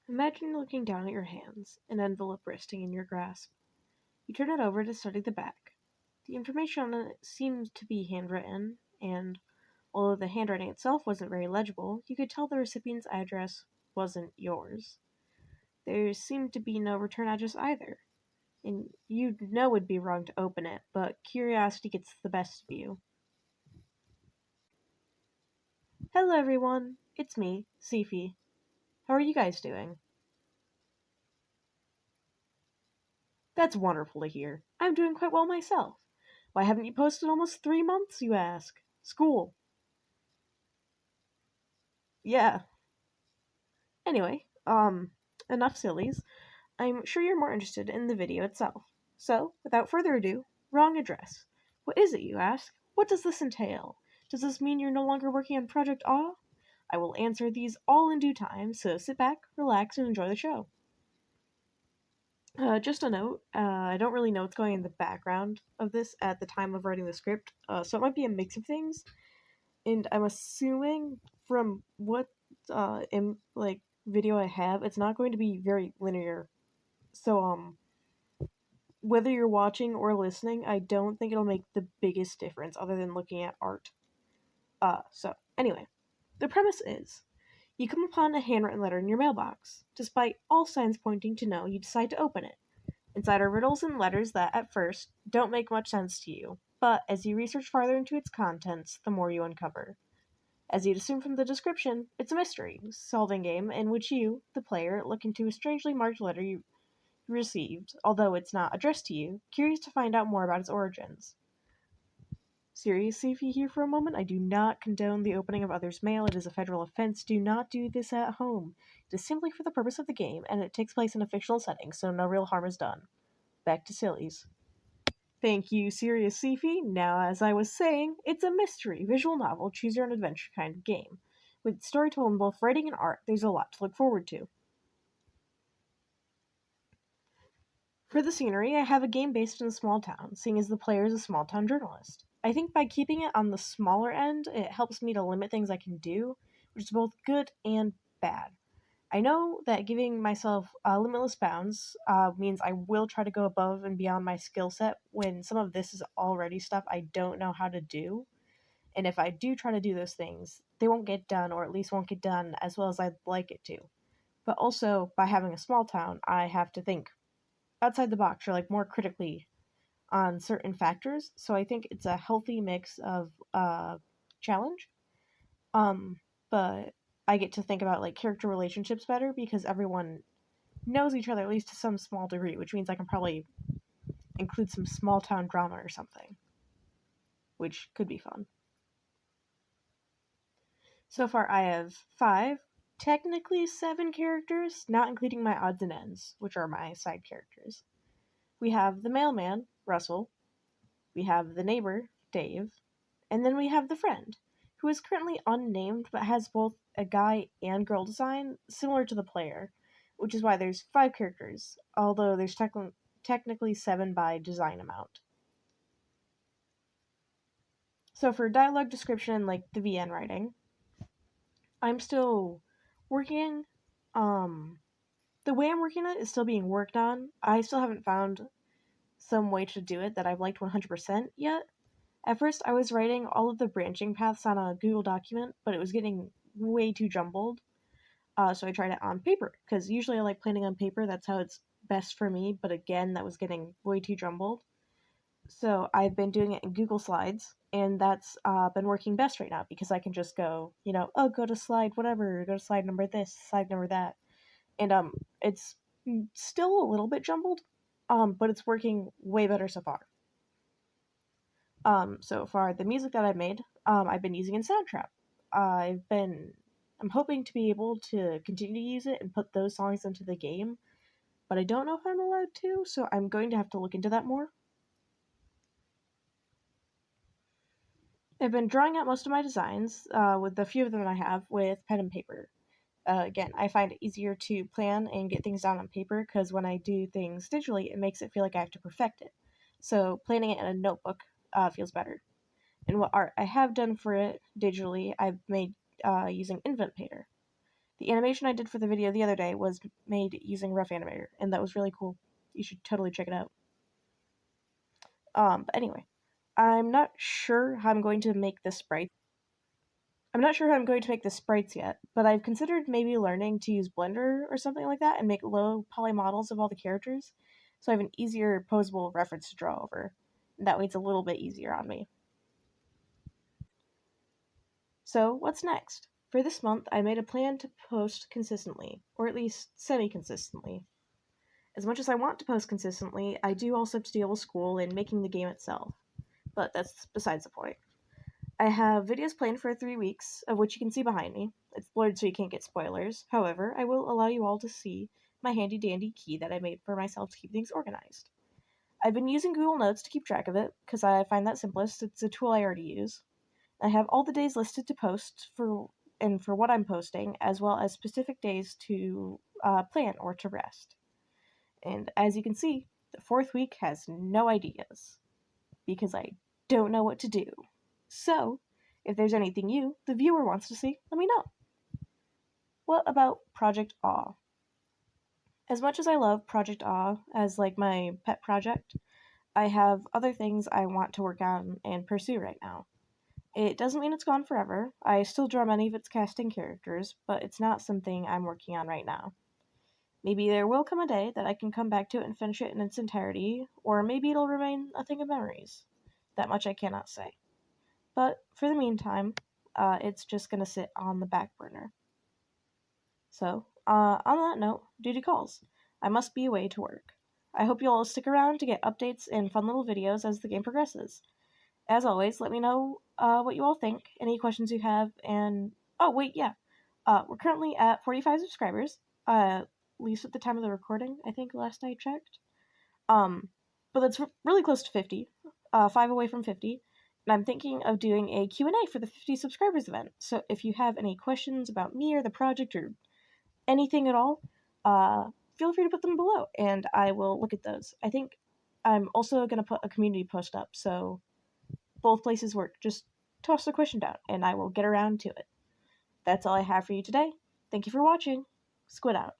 Imagine looking down at your hands, an envelope resting in your grasp. You turn it over to study the back. The information on it seemed to be handwritten, and although the handwriting itself wasn't very legible, you could tell the recipient's address wasn't yours. There seemed to be no return address either, and you know it'd be wrong to open it, but curiosity gets the best of you. Hello everyone, it's me, Sifi. How are you guys doing? That's wonderful to hear. I'm doing quite well myself. Why haven't you posted almost 3 months, you ask? School. Yeah. Anyway, enough sillies. I'm sure you're more interested in the video itself. So, without further ado, wrong address. What is it, you ask? What does this entail? Does this mean you're no longer working on Project Awe? I will answer these all in due time, so sit back, relax, and enjoy the show. Just a note, I don't really know what's going in the background of this at the time of writing the script, so it might be a mix of things, and I'm assuming from what video I have, it's not going to be very linear. So whether you're watching or listening, I don't think it'll make the biggest difference other than looking at art. So anyway, the premise is you come upon a handwritten letter in your mailbox. Despite all signs pointing to no, you decide to open it. Inside are riddles and letters that, at first, don't make much sense to you, but as you research farther into its contents, the more you uncover. As you'd assume from the description, it's a mystery solving game in which you, the player, look into a strangely marked letter you received, although it's not addressed to you, curious to find out more about its origins. Seriously, if you here for a moment, I do not condone the opening of others' mail. It is a federal offense. Do not do this at home. It is simply for the purpose of the game, and it takes place in a fictional setting, so no real harm is done. Back to sillies. Thank you, Serious Sifi. Now, as I was saying, it's a mystery, visual novel, choose your own adventure kind of game. With story told in both writing and art, there's a lot to look forward to. For the scenery, I have a game based in a small town, seeing as the player is a small town journalist. I think by keeping it on the smaller end, it helps me to limit things I can do, which is both good and bad. I know that giving myself limitless bounds means I will try to go above and beyond my skill set when some of this is already stuff I don't know how to do. And if I do try to do those things, they won't get done, or at least won't get done as well as I'd like it to. But also, by having a small town, I have to think outside the box or like more critically on certain factors. So I think it's a healthy mix of challenge. But I get to think about like character relationships better because everyone knows each other at least to some small degree, which means I can probably include some small town drama or something, which could be fun. So far, I have 5, technically 7 characters, not including my odds and ends, which are my side characters. We have the mailman, Russell. We have the neighbor, Dave. And then we have the friend, who is currently unnamed but has both a guy and girl design similar to the player, which is why there's 5 characters, although there's technically 7 by design amount. So for dialogue description, like the VN writing, I'm still working. The way I'm working on it is still being worked on. I still haven't found some way to do it that I've liked 100% yet. At first, I was writing all of the branching paths on a Google document, but it was getting way too jumbled. So I tried it on paper, because usually I like planning on paper. That's how it's best for me. But again, that was getting way too jumbled. So I've been doing it in Google Slides, and that's been working best right now because I can just go, go to slide whatever, go to slide number this, slide number that, and it's still a little bit jumbled, but it's working way better so far. So far the music that I've made, I've been using in Soundtrap. I'm hoping to be able to continue to use it and put those songs into the game, but I don't know if I'm allowed to, so I'm going to have to look into that more. I've been drawing out most of my designs, with the few of them I have, with pen and paper. Again, I find it easier to plan and get things down on paper because when I do things digitally, it makes it feel like I have to perfect it. So planning it in a notebook feels better. And what art I have done for it digitally, I've made using InventPainter. The animation I did for the video the other day was made using Rough Animator, and that was really cool. You should totally check it out. But anyway, I'm not sure how I'm going to make the sprites. I'm not sure how I'm going to make the sprites yet, but I've considered maybe learning to use Blender or something like that and make low poly models of all the characters, so I have an easier posable reference to draw over. And that way it's a little bit easier on me. So, what's next? For this month, I made a plan to post consistently, or at least semi-consistently. As much as I want to post consistently, I do also have to deal with school and making the game itself. But that's besides the point. I have videos planned for 3 weeks, of which you can see behind me. It's blurred so you can't get spoilers. However, I will allow you all to see my handy dandy key that I made for myself to keep things organized. I've been using Google Notes to keep track of it, because I find that simplest. It's a tool I already use. I have all the days listed to post for what I'm posting, as well as specific days to plan or to rest. And as you can see, the 4th week has no ideas, because I don't know what to do. So, if there's anything you, the viewer, wants to see, let me know. What about Project Awe? As much as I love Project Awe as like my pet project, I have other things I want to work on and pursue right now. It doesn't mean it's gone forever. I still draw many of its casting characters, but it's not something I'm working on right now. Maybe there will come a day that I can come back to it and finish it in its entirety, or maybe it'll remain a thing of memories. That much I cannot say. But for the meantime, it's just gonna sit on the back burner. So, on that note, duty calls. I must be away to work. I hope you'll all stick around to get updates and fun little videos as the game progresses. As always, let me know what you all think, any questions you have, and oh wait, yeah, we're currently at 45 subscribers, at least at the time of the recording. I think last I checked. But that's really close to 50, 5 away from 50, and I'm thinking of doing a Q&A for the 50 subscribers event. So if you have any questions about me or the project or anything at all, feel free to put them below, and I will look at those. I think I'm also gonna put a community post up, so both places work. Just toss the question down, and I will get around to it. That's all I have for you today. Thank you for watching. Squid out.